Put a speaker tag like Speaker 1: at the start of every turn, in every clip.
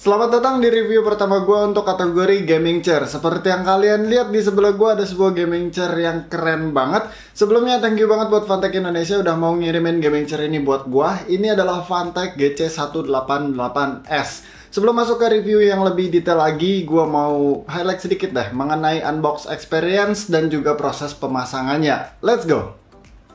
Speaker 1: Selamat datang di review pertama gue untuk kategori gaming chair. Seperti yang kalian lihat di sebelah gue ada sebuah gaming chair yang keren banget. Sebelumnya thank you banget buat Fantech Indonesia udah mau ngirimin gaming chair ini buat gue. Ini adalah Fantech GC188S. Sebelum masuk ke review yang lebih detail lagi, gue mau highlight sedikit deh mengenai unbox experience dan juga proses pemasangannya. Let's go!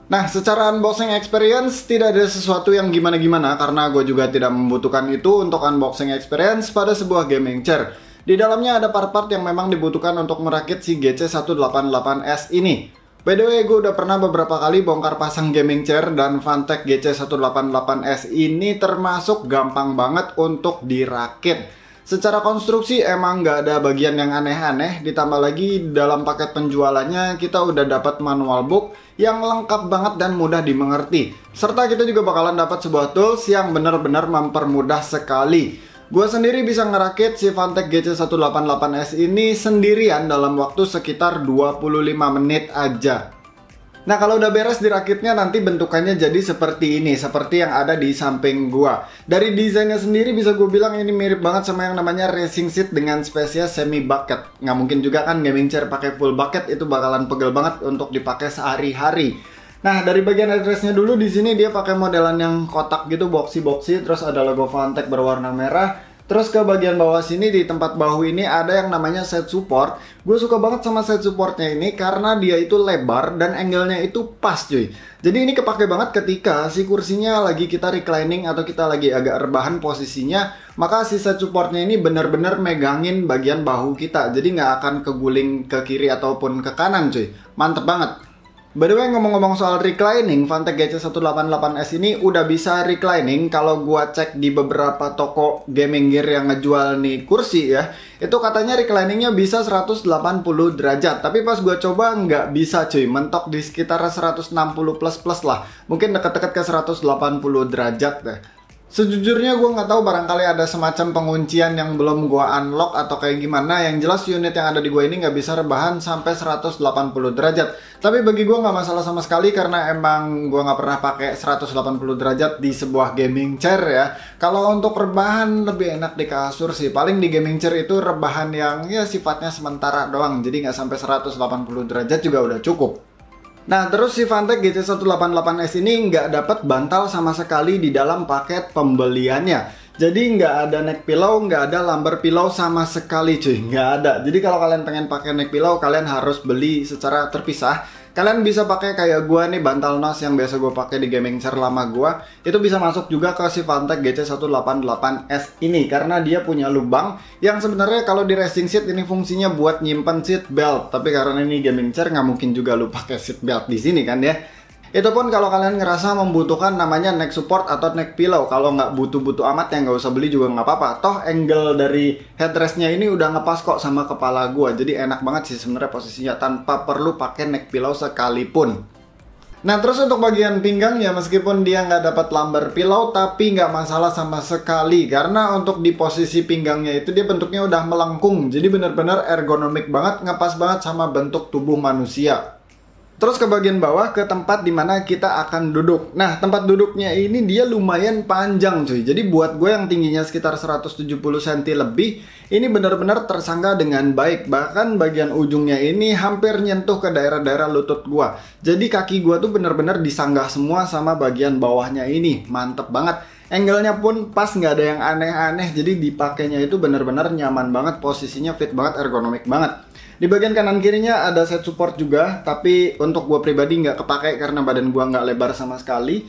Speaker 1: Nah, secara unboxing experience tidak ada sesuatu yang gimana-gimana karena gue juga tidak membutuhkan itu untuk unboxing experience pada sebuah gaming chair. Di dalamnya ada part-part yang memang dibutuhkan untuk merakit si GC188S ini. By the way, gue udah pernah beberapa kali bongkar pasang gaming chair dan Fantech GC188S ini termasuk gampang banget untuk dirakit. Secara konstruksi emang nggak ada bagian yang aneh-aneh, ditambah lagi dalam paket penjualannya kita udah dapat manual book yang lengkap banget dan mudah dimengerti. Serta kita juga bakalan dapat sebuah tools yang benar-benar mempermudah sekali. Gue sendiri bisa ngerakit si Fantech GC188S ini sendirian dalam waktu sekitar 25 menit aja. Nah, kalau udah beres dirakitnya nanti bentukannya jadi seperti ini, seperti yang ada di samping gua. Dari desainnya sendiri bisa gue bilang ini mirip banget sama yang namanya racing seat dengan spesies semi bucket. Nggak mungkin juga kan gaming chair pakai full bucket, itu bakalan pegel banget untuk dipakai sehari-hari. Nah, dari bagian addressnya dulu di sini dia pakai modelan yang kotak gitu, boxy-boxy, terus ada logo Fantech berwarna merah. Terus ke bagian bawah sini di tempat bahu ini ada yang namanya side support. Gue suka banget sama side supportnya ini karena dia itu lebar dan angle-nya itu pas cuy. Jadi ini kepake banget ketika si kursinya lagi kita reclining atau kita lagi agak rebahan posisinya. Maka si side supportnya ini benar-benar megangin bagian bahu kita. Jadi nggak akan keguling ke kiri ataupun ke kanan cuy. Mantep banget. By the way, ngomong-ngomong soal reclining, Fantech GC188S ini udah bisa reclining. Kalau gua cek di beberapa toko gaming gear yang ngejual nih kursi ya, itu katanya recliningnya bisa 180 derajat. Tapi pas gua coba nggak bisa cuy, mentok di sekitar 160 plus lah. Mungkin deket-deket ke 180 derajat deh. Sejujurnya gue nggak tahu, barangkali ada semacam penguncian yang belum gue unlock atau kayak gimana. Yang jelas unit yang ada di gue ini nggak bisa rebahan sampai 180 derajat. Tapi bagi gue nggak masalah sama sekali karena emang gue nggak pernah pakai 180 derajat di sebuah gaming chair ya. Kalau untuk rebahan lebih enak di kasur sih. Paling di gaming chair itu rebahan yang ya sifatnya sementara doang. Jadi nggak sampai 180 derajat juga udah cukup. Nah, terus si Fantech GC188S ini nggak dapat bantal sama sekali di dalam paket pembeliannya. Jadi nggak ada neck pillow, nggak ada lumbar pillow sama sekali cuy, nggak ada. Jadi kalau kalian pengen pakai neck pillow, kalian harus beli secara terpisah. Kalian bisa pakai kayak gua nih, bantal nos yang biasa gua pakai di gaming chair lama gua. Itu bisa masuk juga ke si Fantech GC188S ini karena dia punya lubang yang sebenarnya kalau di racing seat ini fungsinya buat nyimpen seat belt. Tapi karena ini gaming chair nggak mungkin juga lu pakai seat belt di sini kan ya. Itu pun kalau kalian ngerasa membutuhkan namanya neck support atau neck pillow. Kalau nggak butuh-butuh amat ya nggak usah beli juga nggak apa-apa. Toh angle dari headrestnya ini udah ngepas kok sama kepala gua. Jadi enak banget sih sebenarnya posisinya tanpa perlu pakai neck pillow sekalipun. Nah, terus untuk bagian pinggang ya meskipun dia nggak dapat lumbar pillow tapi nggak masalah sama sekali. Karena untuk di posisi pinggangnya itu dia bentuknya udah melengkung. Jadi benar-benar ergonomik banget, ngepas banget sama bentuk tubuh manusia. Terus ke bagian bawah ke tempat dimana kita akan duduk. Nah, tempat duduknya ini dia lumayan panjang cuy. Jadi buat gue yang tingginya sekitar 170 cm lebih, ini benar-benar tersangga dengan baik. Bahkan bagian ujungnya ini hampir nyentuh ke daerah-daerah lutut gue. Jadi kaki gue tuh benar-benar disanggah semua sama bagian bawahnya ini. Mantep banget. Angle-nya pun pas, nggak ada yang aneh-aneh. Jadi dipakainya itu benar-benar nyaman banget, posisinya fit banget, ergonomik banget. Di bagian kanan kirinya ada side support juga, tapi untuk gue pribadi nggak kepake karena badan gue nggak lebar sama sekali.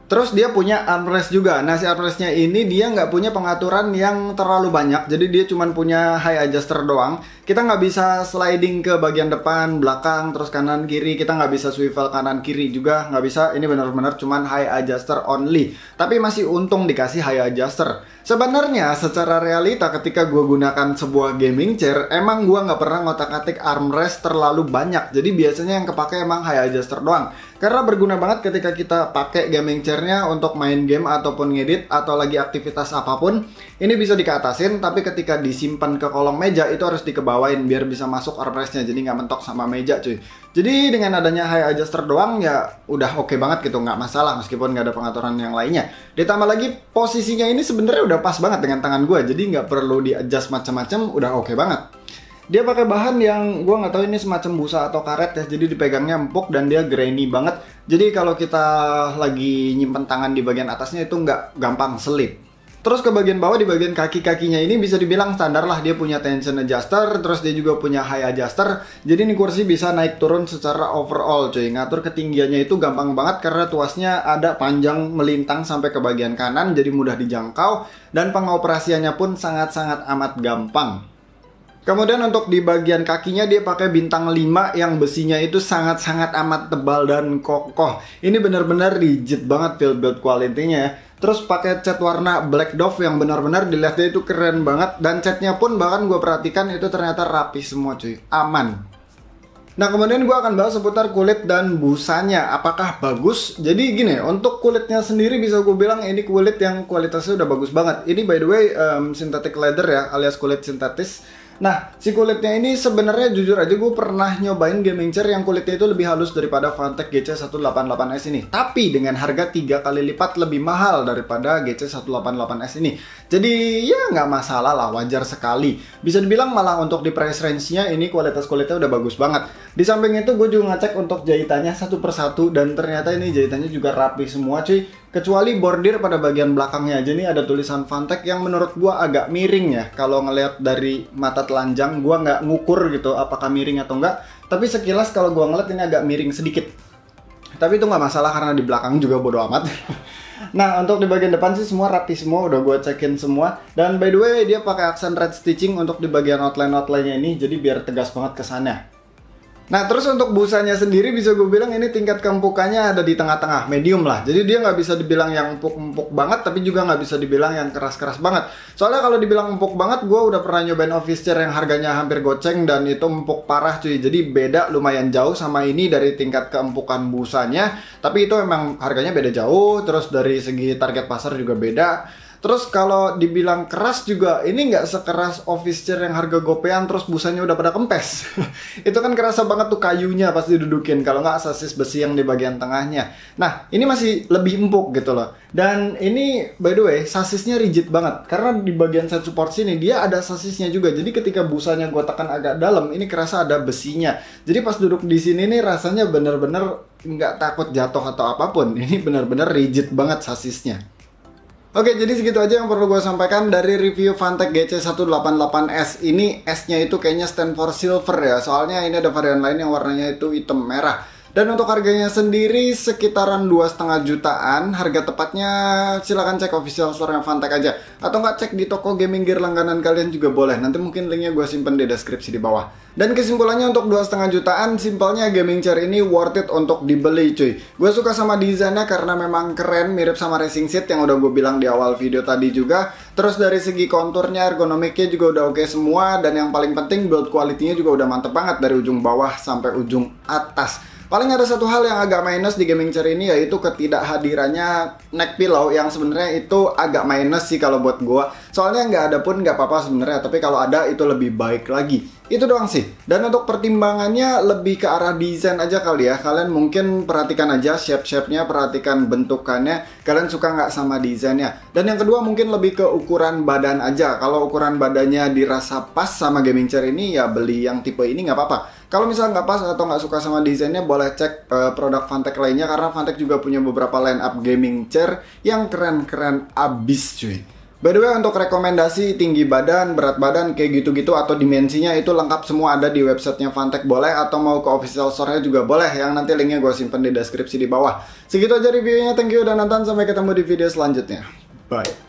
Speaker 1: Terus dia punya armrest juga. Nah, si armrestnya ini dia nggak punya pengaturan yang terlalu banyak. Jadi dia cuma punya high adjuster doang. Kita nggak bisa sliding ke bagian depan, belakang, terus kanan, kiri. Kita nggak bisa swivel kanan, kiri juga. Nggak bisa, ini benar-benar cuma high adjuster only. Tapi masih untung dikasih high adjuster. Sebenarnya secara realita ketika gue gunakan sebuah gaming chair, emang gue nggak pernah ngotak-atik armrest terlalu banyak. Jadi biasanya yang kepake emang high adjuster doang. Karena berguna banget ketika kita pakai gaming chairnya untuk main game ataupun ngedit atau lagi aktivitas apapun. Ini bisa dikeatasin, tapi ketika disimpan ke kolong meja itu harus dikebawa dibawain biar bisa masuk armrestnya, jadi nggak mentok sama meja cuy. Jadi dengan adanya high adjuster doang ya udah oke banget gitu, nggak masalah meskipun nggak ada pengaturan yang lainnya. Ditambah lagi posisinya ini sebenarnya udah pas banget dengan tangan gue, jadi nggak perlu di adjust macam-macam, udah oke banget. Dia pakai bahan yang gue nggak tahu ini semacam busa atau karet ya, jadi dipegangnya empuk dan dia grainy banget. Jadi kalau kita lagi nyimpen tangan di bagian atasnya itu nggak gampang selip. Terus ke bagian bawah, di bagian kaki-kakinya ini bisa dibilang standar lah, dia punya tension adjuster, terus dia juga punya high adjuster. Jadi ini kursi bisa naik turun secara overall cuy. Ngatur ketinggiannya itu gampang banget karena tuasnya ada panjang melintang sampai ke bagian kanan, jadi mudah dijangkau. Dan pengoperasiannya pun sangat-sangat amat gampang. Kemudian untuk di bagian kakinya dia pakai bintang 5 yang besinya itu sangat-sangat amat tebal dan kokoh. Ini benar-benar rigid banget feel build quality-nya ya. Terus pakai cat warna black dove yang benar-benar dilihatnya itu keren banget. Dan catnya pun bahkan gue perhatikan itu ternyata rapi semua cuy, aman. Nah kemudian gue akan bahas seputar kulit dan busanya, apakah bagus? Jadi gini, untuk kulitnya sendiri bisa gue bilang ini kulit yang kualitasnya udah bagus banget. Ini by the way synthetic leather ya, alias kulit sintetis. Nah, si kulitnya ini sebenarnya jujur aja gue pernah nyobain gaming chair yang kulitnya itu lebih halus daripada Fanatec GC188S ini. Tapi dengan harga 3 kali lipat lebih mahal daripada GC188S ini. Jadi ya nggak masalah lah, wajar sekali. Bisa dibilang malah untuk di price range-nya ini kualitas kulitnya udah bagus banget. Di samping itu gue juga ngecek untuk jahitannya satu persatu dan ternyata ini jahitannya juga rapi semua cuy. Kecuali bordir pada bagian belakangnya aja nih ada tulisan Fanatec yang menurut gua agak miring ya. Kalau ngelihat dari mata telanjang gua nggak ngukur gitu apakah miring atau enggak. Tapi sekilas kalau gua ngeliat ini agak miring sedikit. Tapi itu nggak masalah karena di belakang juga bodo amat. Nah untuk di bagian depan sih semua rapi semua, udah gua cekin semua. Dan by the way dia pakai aksen red stitching untuk di bagian outline-nya ini, jadi biar tegas banget kesannya. Nah terus untuk busanya sendiri bisa gue bilang ini tingkat keempukannya ada di tengah-tengah, medium lah. Jadi dia nggak bisa dibilang yang empuk-empuk banget, tapi juga nggak bisa dibilang yang keras-keras banget. Soalnya kalau dibilang empuk banget, gue udah pernah nyobain office chair yang harganya hampir goceng dan itu empuk parah cuy. Jadi beda lumayan jauh sama ini dari tingkat keempukan busanya. Tapi itu emang harganya beda jauh, terus dari segi target pasar juga beda. Terus kalau dibilang keras juga, ini nggak sekeras office chair yang harga gopean terus busanya udah pada kempes. Itu kan kerasa banget tuh kayunya pas didudukin, kalau nggak sasis besi yang di bagian tengahnya. Nah, ini masih lebih empuk gitu loh. Dan ini by the way, sasisnya rigid banget. Karena di bagian side support sini, dia ada sasisnya juga. Jadi ketika busanya gue tekan agak dalam, ini kerasa ada besinya. Jadi pas duduk di sini nih rasanya bener-bener nggak takut jatuh atau apapun. Ini bener-bener rigid banget sasisnya. Oke, jadi segitu aja yang perlu gue sampaikan dari review Fanatec GC188S. Ini S-nya itu kayaknya stand for silver ya, soalnya ini ada varian lain yang warnanya itu hitam merah. Dan untuk harganya sendiri sekitaran 2,5 jutaan. Harga tepatnya silahkan cek official store-nya Fanatec aja. Atau nggak cek di toko gaming gear langganan kalian juga boleh. Nanti mungkin linknya gue simpen di deskripsi di bawah. Dan kesimpulannya untuk 2,5 jutaan, simpelnya gaming chair ini worth it untuk dibeli cuy. Gue suka sama desainnya karena memang keren, mirip sama racing seat yang udah gue bilang di awal video tadi juga. Terus dari segi konturnya, ergonomiknya juga udah oke semua. Dan yang paling penting build quality-nya juga udah mantep banget dari ujung bawah sampai ujung atas. Paling ada satu hal yang agak minus di gaming chair ini, yaitu ketidakhadirannya neck pillow yang sebenarnya itu agak minus sih kalau buat gua. Soalnya nggak ada pun nggak apa-apa sebenarnya, tapi kalau ada itu lebih baik lagi. Itu doang sih. Dan untuk pertimbangannya lebih ke arah desain aja kali ya. Kalian mungkin perhatikan aja shape-shape-nya, perhatikan bentukannya. Kalian suka nggak sama desainnya. Dan yang kedua mungkin lebih ke ukuran badan aja. Kalau ukuran badannya dirasa pas sama gaming chair ini, ya beli yang tipe ini nggak apa-apa. Kalau misalnya nggak pas atau nggak suka sama desainnya, boleh cek produk Fanatec lainnya. Karena Fanatec juga punya beberapa line up gaming chair yang keren-keren abis cuy. By the way, untuk rekomendasi tinggi badan, berat badan, kayak gitu-gitu atau dimensinya itu lengkap semua ada di websitenya Fanatec boleh, atau mau ke official store-nya juga boleh, yang nanti linknya gue simpen di deskripsi di bawah. Segitu aja reviewnya, thank you udah nonton, sampai ketemu di video selanjutnya. Bye.